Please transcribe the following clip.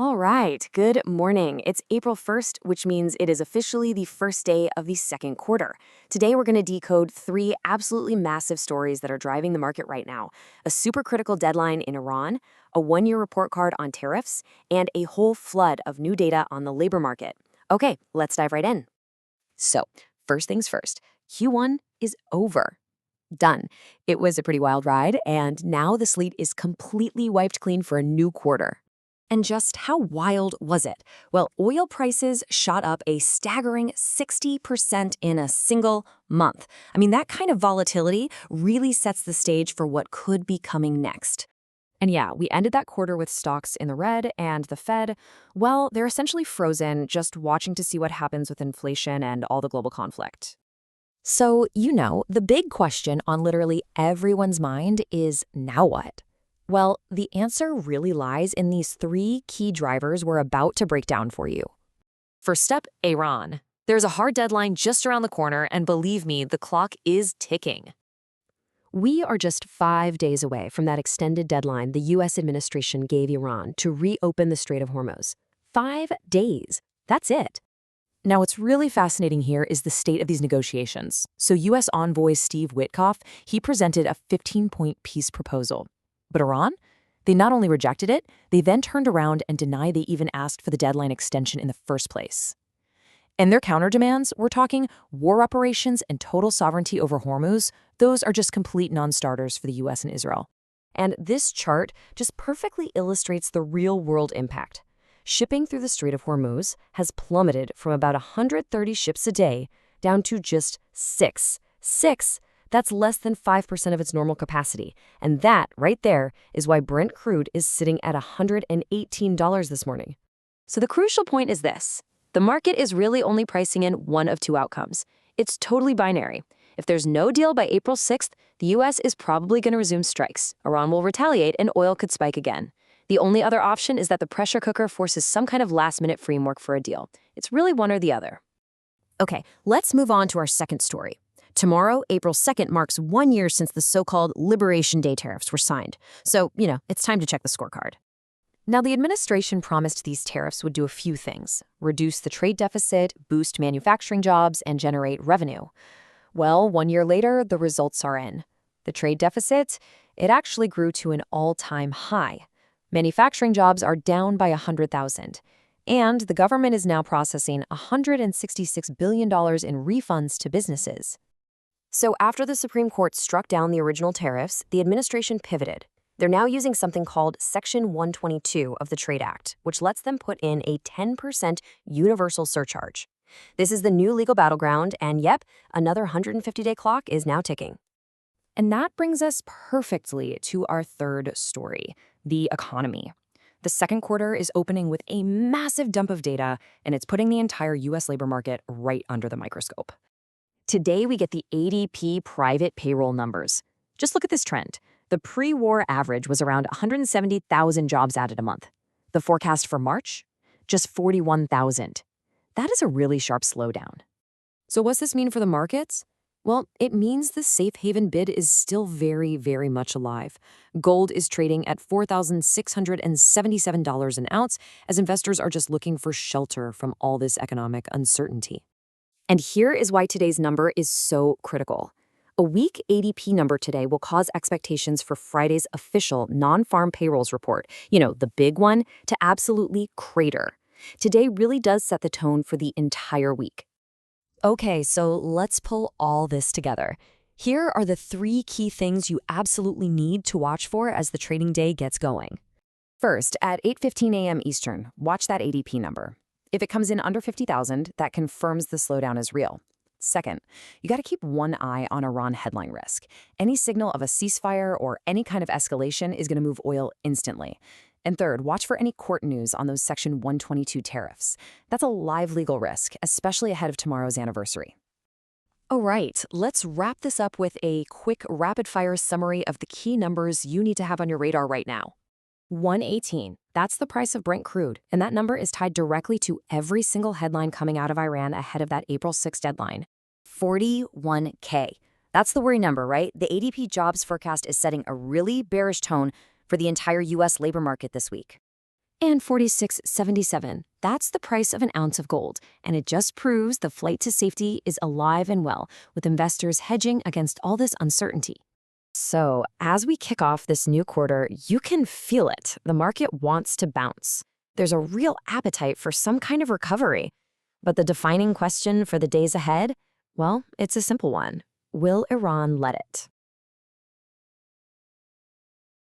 All right, good morning. It's April 1st, which means it is officially the first day of the second quarter. Today, we're going to decode three absolutely massive stories that are driving the market right now: a supercritical deadline in Iran, a one-year report card on tariffs, and a whole flood of new data on the labor market. Okay, let's dive right in. So, first things first, Q1 is over. Done. It was a pretty wild ride, and now the slate is completely wiped clean for a new quarter. And just how wild was it? Well, oil prices shot up a staggering 60% in a single month. I mean, that kind of volatility really sets the stage for what could be coming next. And yeah, we ended that quarter with stocks in the red, and the Fed, well, they're essentially frozen, just watching to see what happens with inflation and all the global conflict. So, the big question on literally everyone's mind is now what? Well, the answer really lies in these three key drivers we're about to break down for you. First up, Iran. There's a hard deadline just around the corner, and believe me, the clock is ticking. We are just 5 days away from that extended deadline the U.S. administration gave Iran to reopen the Strait of Hormuz. 5 days. That's it. Now, what's really fascinating here is the state of these negotiations. So U.S. envoy Steve Witkoff, he presented a 15-point peace proposal. But Iran? They not only rejected it, they then turned around and denied they even asked for the deadline extension in the first place. And their counterdemands, we're talking war reparations and total sovereignty over Hormuz, those are just complete non-starters for the U.S. and Israel. And this chart just perfectly illustrates the real-world impact. Shipping through the Strait of Hormuz has plummeted from about 130 ships a day down to just 6. That's less than 5% of its normal capacity. And that, right there, is why Brent crude is sitting at $118 this morning. So the crucial point is this. The market is really only pricing in one of two outcomes. It's totally binary. If there's no deal by April 6th, the U.S. is probably going to resume strikes. Iran will retaliate, and oil could spike again. The only other option is that the pressure cooker forces some kind of last-minute framework for a deal. It's really one or the other. Okay, let's move on to our second story. Tomorrow, April 2nd, marks 1 year since the so-called Liberation Day tariffs were signed. So, it's time to check the scorecard. Now, the administration promised these tariffs would do a few things: reduce the trade deficit, boost manufacturing jobs, and generate revenue. Well, 1 year later, the results are in. The trade deficit, it actually grew to an all-time high. Manufacturing jobs are down by 100,000. And the government is now processing $166 billion in refunds to businesses. So after the Supreme Court struck down the original tariffs, the administration pivoted. They're now using something called Section 122 of the Trade Act, which lets them put in a 10% universal surcharge. This is the new legal battleground, and yep, another 150-day clock is now ticking. And that brings us perfectly to our third story, the economy. The second quarter is opening with a massive dump of data, and it's putting the entire U.S. labor market right under the microscope. Today, we get the ADP private payroll numbers. Just look at this trend. The pre-war average was around 170,000 jobs added a month. The forecast for March? Just 41,000. That is a really sharp slowdown. So what's this mean for the markets? Well, it means the safe haven bid is still very, very much alive. Gold is trading at $4,677 an ounce as investors are just looking for shelter from all this economic uncertainty. And here is why today's number is so critical. A weak ADP number today will cause expectations for Friday's official non-farm payrolls report, the big one, to absolutely crater. Today really does set the tone for the entire week. Okay, so let's pull all this together. Here are the three key things you absolutely need to watch for as the trading day gets going. First, at 8:15 a.m. Eastern, watch that ADP number. If it comes in under 50,000, that confirms the slowdown is real. Second, you got to keep one eye on Iran headline risk. Any signal of a ceasefire or any kind of escalation is going to move oil instantly. And third, watch for any court news on those Section 122 tariffs. That's a live legal risk, especially ahead of tomorrow's anniversary. All right, let's wrap this up with a quick rapid-fire summary of the key numbers you need to have on your radar right now. 118, that's the price of Brent crude, and that number is tied directly to every single headline coming out of Iran ahead of that April 6th deadline. 41K, that's the worry number, right? The ADP jobs forecast is setting a really bearish tone for the entire U.S. labor market this week. And 46.77. That's the price of an ounce of gold, and it just proves the flight to safety is alive and well, with investors hedging against all this uncertainty. So, as we kick off this new quarter, you can feel it. The market wants to bounce. There's a real appetite for some kind of recovery. But the defining question for the days ahead? Well, it's a simple one. Will Iran let it?